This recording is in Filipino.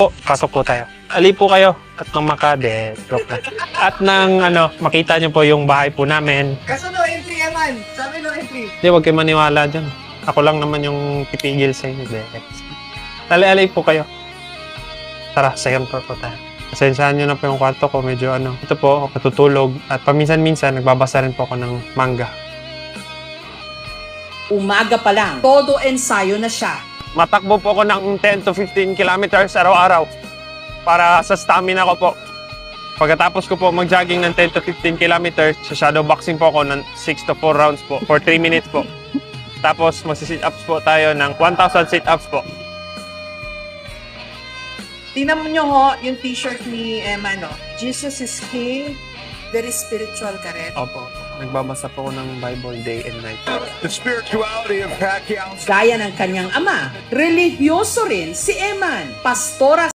Po, pasok po tayo. Ali po kayo at ng Makade. Joke lang. At nang makita niyo po yung bahay po namin. Kaso no entry naman. Sabi no entry. Hindi, huwag kayo maniwala dyan. Ako lang naman yung pipigil sa inyo. Tali-alay po kayo. Tara, second floor po tayo. Pasensyahan nyo na po yung kwarto ko. Medyo ito po, natutulog. At paminsan-minsan, nagbabasa rin po ako ng manga. Umaga pa lang, todo ensayo na siya. Matakbo po ako ng 10 to 15 kilometers araw-araw para sa stamina ko po. Pagkatapos ko po mag-jogging ng 10 to 15 kilometers, sa shadow boxing po ako ng 6 to 4 rounds po for 3 minutes po. Tapos magsi-sit-ups po tayo ng 1,000 sit-ups po. Tingnan mo nyo ho, yung t-shirt ni Emma, no? Jesus is King. Very spiritual ka rin. Opo, nagbabasa po ako ng Bible day and night. The spirituality of Pacquiao. Gaya ng kanyang ama, relihiyoso rin si Eman, pastora